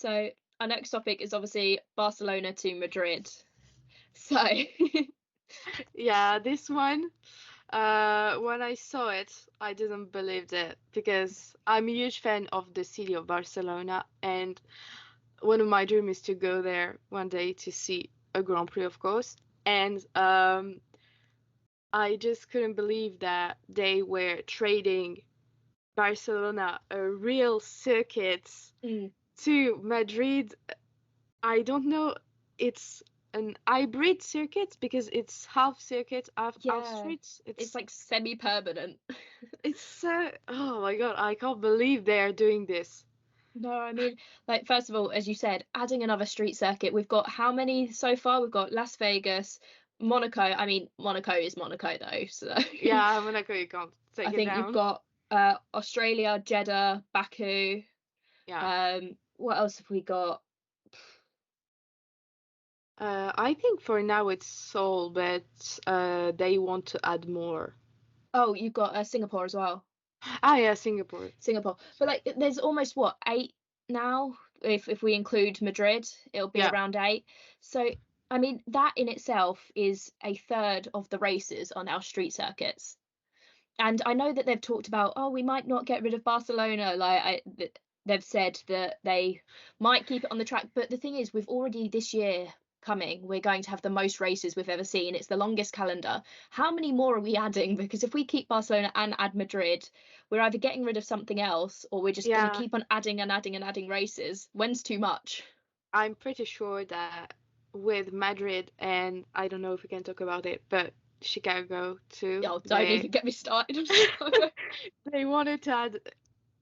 So our next topic is obviously Barcelona to Madrid. So Yeah, this one, when I saw it, I didn't believe it because I'm a huge fan of the city of Barcelona, and one of my dreams is to go there one day to see a Grand Prix, of course. And I just couldn't believe that they were trading Barcelona, a real circuit, mm, to Madrid. I don't know. It's an hybrid circuit because it's half circuit, half yeah, streets. it's It's like semi-permanent. it's so. Oh my God, I can't believe they are doing this. No, I mean, like first of all, as you said, adding another street circuit. We've got how many so far? We've got Las Vegas, Monaco. I mean, Monaco is Monaco though, so Yeah, Monaco, you can't I take it think you've down. got Australia, Jeddah, Baku. Yeah. What else have we got? I think for now it's Seoul, but they want to add more. Oh, you've got Singapore as well. Ah, yeah, Singapore. Singapore. But like there's almost what, eight now? If we include Madrid, it'll be Yeah. around eight. So I mean that in itself is a third of the races on our street circuits. And I know that they've talked about, oh, we might not get rid of Barcelona. They've said that they might keep it on the track. But the thing is, we've already this year coming, we're going to have the most races we've ever seen. It's the longest calendar. How many more are we adding? Because if we keep Barcelona and add Madrid, we're either getting rid of something else or we're just going to Yeah, keep on adding and adding and adding races. When's too much? I'm pretty sure that with Madrid, and I don't know if we can talk about it, but Chicago too, Oh, don't they even get me started on Chicago. they wanted to add,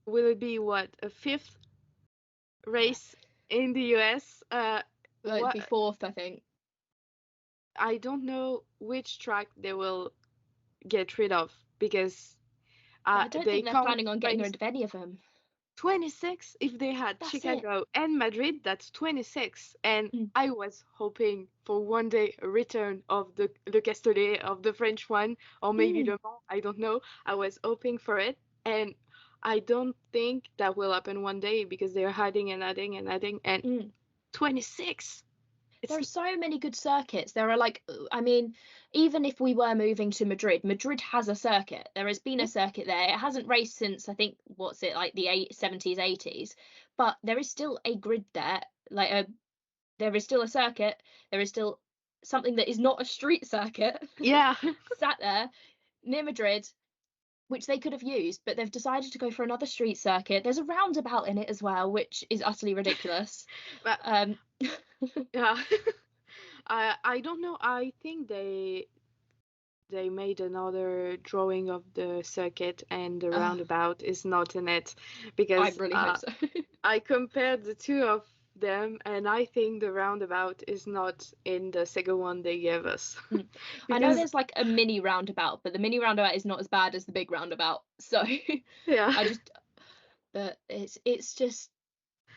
will it be what, a fifth Yeah, race in the US? it'd be What, fourth, I think. I don't know which track they will get rid of because But I don't they think they're can't planning on getting race rid of any of them. 26. If they had That's it. Chicago and Madrid, that's 26. And Mm. I was hoping for one day a return of the Le Castellet, of the French one, or maybe Mm. Le Mans, I don't know. I was hoping for it, and I don't think that will happen one day because they're adding and adding and adding, and Mm. 26. There It's are so many good circuits. There are like, I mean, even if we were moving to Madrid, Madrid has a circuit. There has been a yeah, circuit there. It hasn't raced since I think what's it like the 70s, 80s, but there is still a grid there. There is still a circuit. There is still something that is not a street circuit yeah. sat there near Madrid, which they could have used, but they've decided to go for another street circuit. There's a roundabout in it as well, which is utterly ridiculous. But Um, yeah, I don't know. I think they made another drawing of the circuit and the uh, roundabout is not in it I because really hope so. I compared the two of them and I think the roundabout is not in the second one they gave us Mm. I know because there's like a mini roundabout, but the mini roundabout is not as bad as the big roundabout. So yeah. I just, but it's just,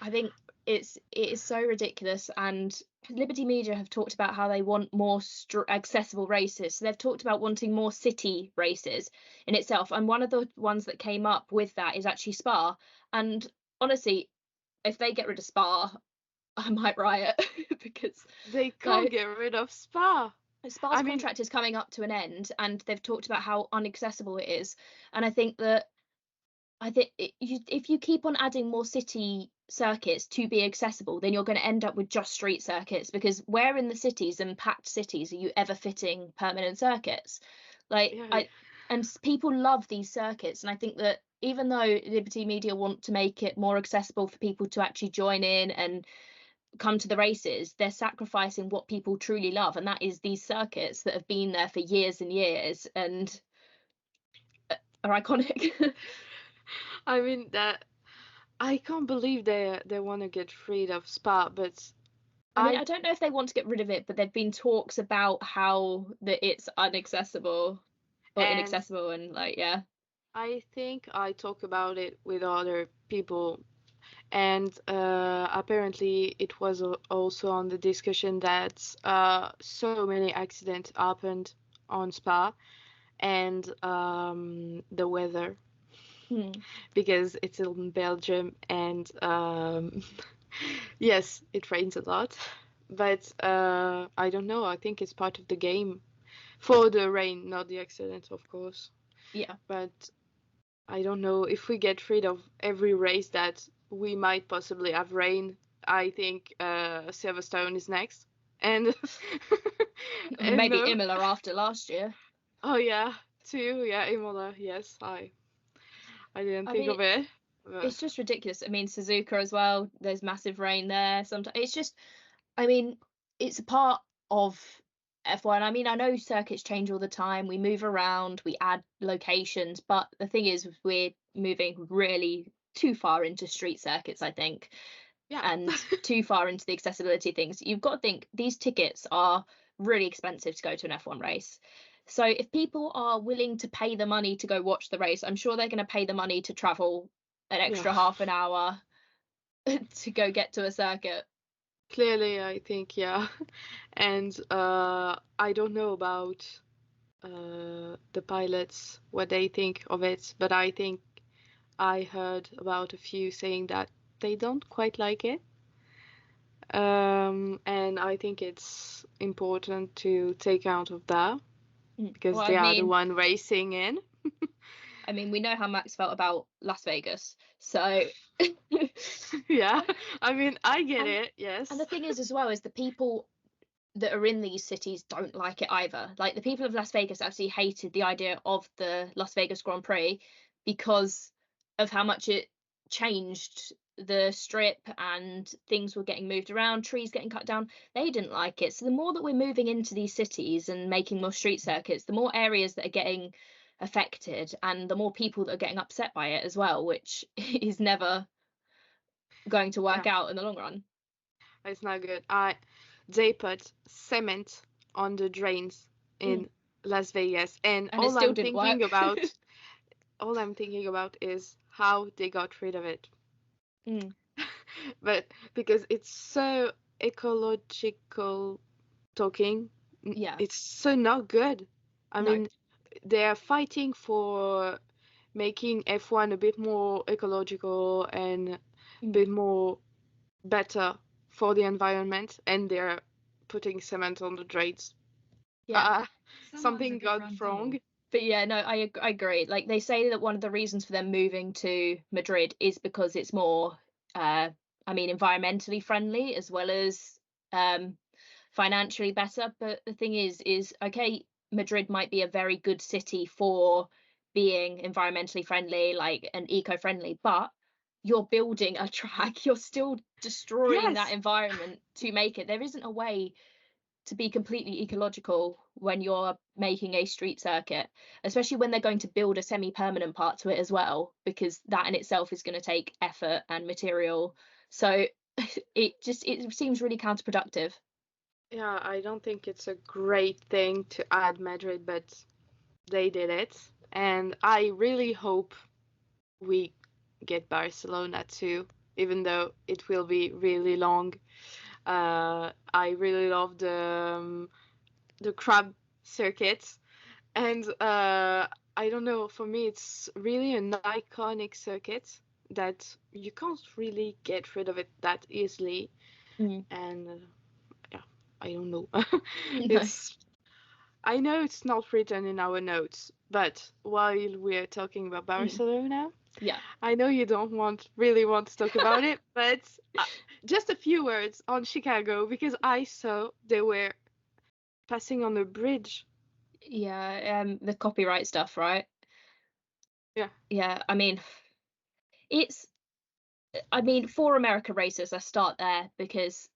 I think it is so ridiculous. And Liberty Media have talked about how they want more accessible races. So they've talked about wanting more city races in itself. And one of the ones that came up with that is actually Spa. And honestly, if they get rid of Spa, I might riot because They can't like get rid of Spa. Spa's I mean, contract is coming up to an end, and they've talked about how inaccessible it is. And I think that if you keep on adding more city circuits to be accessible, then you're going to end up with just street circuits. Because where in the cities and packed cities are you ever fitting permanent circuits? Like yeah, I and people love these circuits, and I think that even though Liberty Media want to make it more accessible for people to actually join in and come to the races, they're sacrificing what people truly love, and that is these circuits that have been there for years and years and are iconic. I mean that I can't believe they want to get rid of Spa, but I mean, I I don't know if they want to get rid of it, but there've been talks about how that it's inaccessible or and inaccessible and like yeah. I think I talk about it with other people, and apparently it was also on the discussion that so many accidents happened on Spa and the weather Hmm. because it's in Belgium and Yes, it rains a lot, but I don't know. I think it's part of the game for the rain, not the accidents, of course. Yeah. But I don't know if we get rid of every race that we might possibly have rain. I think Silverstone is next, and and Maybe no, Imola after last year. oh yeah, too, yeah, Imola. Yes, I didn't I think mean, of it. But it's just ridiculous. I mean, Suzuka as well. There's massive rain there. Sometimes it's just, I mean, it's a part of F1. I mean, I know circuits change all the time. We move around, we add locations, but the thing is, we're moving really too far into street circuits, I think, yeah, and too far into the accessibility things. You've got to think these tickets are really expensive to go to an F1 race. So if people are willing to pay the money to go watch the race, I'm sure they're going to pay the money to travel an yeah. extra half an hour to go get to a circuit. Clearly, I think yeah, and I don't know about the pilots what they think of it, but I think I heard about a few saying that they don't quite like it. And I think it's important to take account of that Well, because they are the one racing in. I mean, we know how Max felt about Las Vegas, so Yeah, I mean, I get and it, and yes. the thing is as well is the people that are in these cities don't like it either. Like the people of Las Vegas actually hated the idea of the Las Vegas Grand Prix because of how much it changed the strip and things were getting moved around, trees getting cut down. They didn't like it. So the more that we're moving into these cities and making more street circuits, the more areas that are getting affected and the more people that are getting upset by it as well, which is never going to work Yeah, out in the long run. it's not good. They put cement on the drains Mm. in Las Vegas, and And it still didn't work. all I'm thinking about is how they got rid of it. Mm. But because it's so ecological talking, Yeah, it's so not good. I no. mean, they are fighting for making F1 a bit more ecological and a Mm. bit more better for the environment, and they're putting cement on the drains. Yeah. Uh, something got wrong. But yeah, no, I agree. Like they say that one of the reasons for them moving to Madrid is because it's more I mean environmentally friendly as well as um financially better. But the thing is okay, Madrid might be a very good city for being environmentally friendly, like and eco-friendly, but you're building a track, you're still destroying that Yes, environment to make it. There isn't a way to be completely ecological when you're making a street circuit, especially when they're going to build a semi-permanent part to it as well, because that in itself is going to take effort and material. So it seems really counterproductive. yeah, I don't think it's a great thing to add Madrid, but they did it. And I really hope we get Barcelona too, even though it will be really long. I really love the crab circuit, and I don't know. For me, it's really an iconic circuit that you can't really get rid of it that easily. Mm. And yeah, I don't know. No. It's I know it's not written in our notes, but while we're talking about Mm. Barcelona, Yeah. I know you don't really want to talk about it, but just a few words on Chicago because I saw they were passing on a bridge. Yeah, the copyright stuff, right? Yeah, Yeah, it's I mean for America racers, I start there because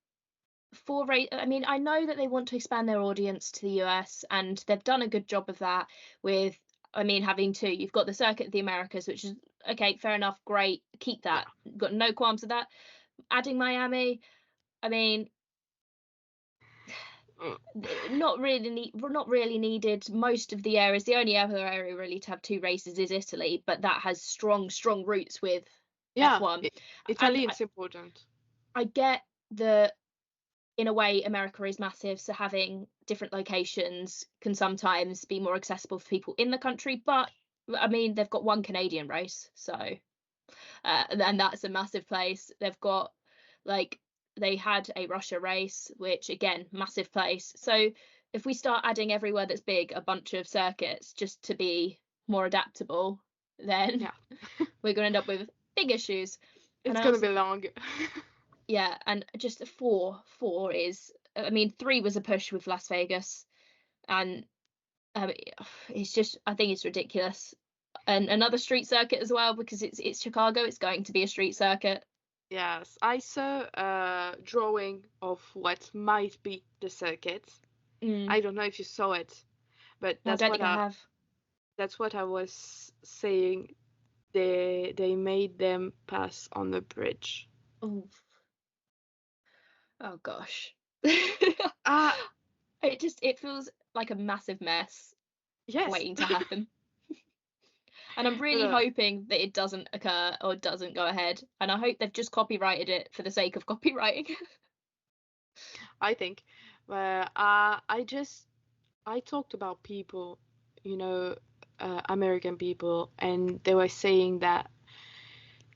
I mean, I know that they want to expand their audience to the US, and they've done a good job of that with, I mean, having two. You've got the Circuit of the Americas, which is okay, fair enough, great, keep yeah. that. Got no qualms with that. Adding Miami, I mean, Mm. not really needed. Most of the areas, the only other area really to have two races is Italy, but that has strong roots with Yeah, F1. And Italy, it's important. I get the in a way, America is massive, so having different locations can sometimes be more accessible for people in the country. But I mean, they've got one Canadian race, so and that's a massive place. They've got Like, they had a Russia race, which again, massive place. So if we start adding everywhere that's big a bunch of circuits just to be more adaptable, then Yeah, we're going to end up with big issues. And it's I gonna also, be long. yeah, and just four is, I mean, three was a push with Las Vegas, and um, it's just, I think it's ridiculous. And another street circuit as well, because it's Chicago. It's going to be a street circuit. Yes, I saw a drawing of what might be the circuit. Mm. I don't know if you saw it, but No, I don't think I have. that's what I was saying. They made them pass on the bridge. Oh, oh gosh. Ah, It feels like a massive mess yes. waiting to happen. And I'm really No, hoping that it doesn't occur or doesn't go ahead. And I hope they've just copyrighted it for the sake of copywriting. I think. I talked about people, you know, American people, and they were saying that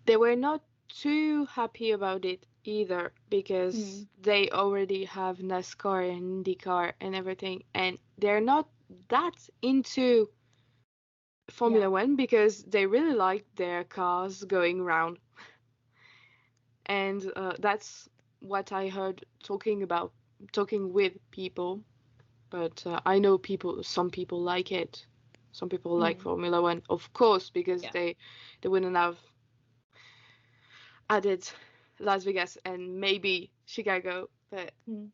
they were not too happy about it either because Mm, they already have NASCAR and IndyCar and everything, and they're not that into yeah. Formula One because they really like their cars going round, and that's what I heard talking with people. But I know some people like it. Some people like Mm, Formula One, of course, because yeah. they wouldn't have added Las Vegas and maybe Chicago, but Mm.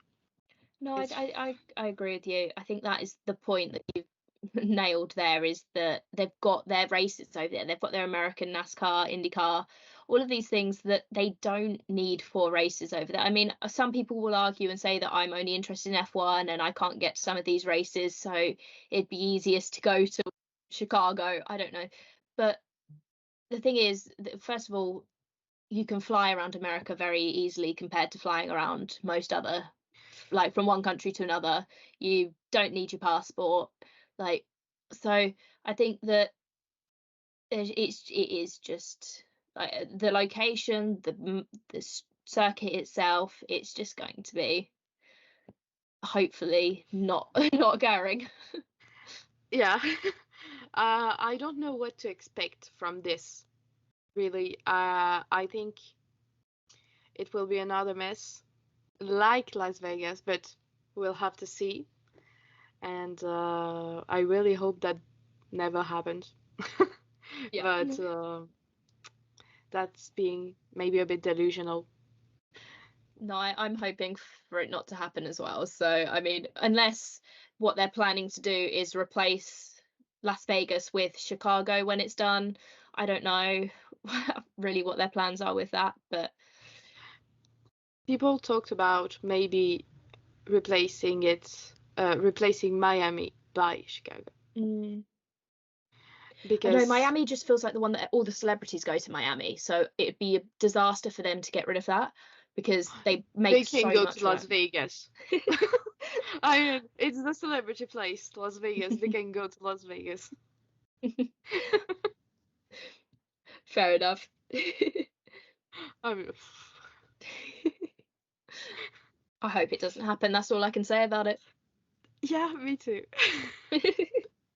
No, it's I agree with you. I think that is the point that you've nailed there, is that they've got their races over there. They've got their American NASCAR, IndyCar, all of these things that they don't need four races over there. I mean, some people will argue and say that I'm only interested in F1 and I can't get to some of these races, so it'd be easiest to go to Chicago. I don't know. But the thing is, that first of all, you can fly around America very easily compared to flying around most other, like from one country to another. You don't need your passport. Like, so I think that it is just like the location, the circuit itself. It's just going to be hopefully not not occurring. yeah. I don't know what to expect from this, really. I think it will be another mess like Las Vegas, but we'll have to see. And I really hope that never happens. Yeah. But that's being maybe a bit delusional. No, I'm hoping for it not to happen as well. So, I mean, unless what they're planning to do is replace Las Vegas with Chicago when it's done, I don't know really what their plans are with that. But People talked about maybe replacing Miami by Chicago mm, I know because Miami just feels like the one that all the celebrities go to Miami. So it'd be a disaster for them to get rid of that because they make they can so go to much Las money. Vegas. I mean, it's the celebrity place, Las Vegas. They can go to Las Vegas. Fair enough. I mean, I hope it doesn't happen. That's all I can say about it. yeah, me too.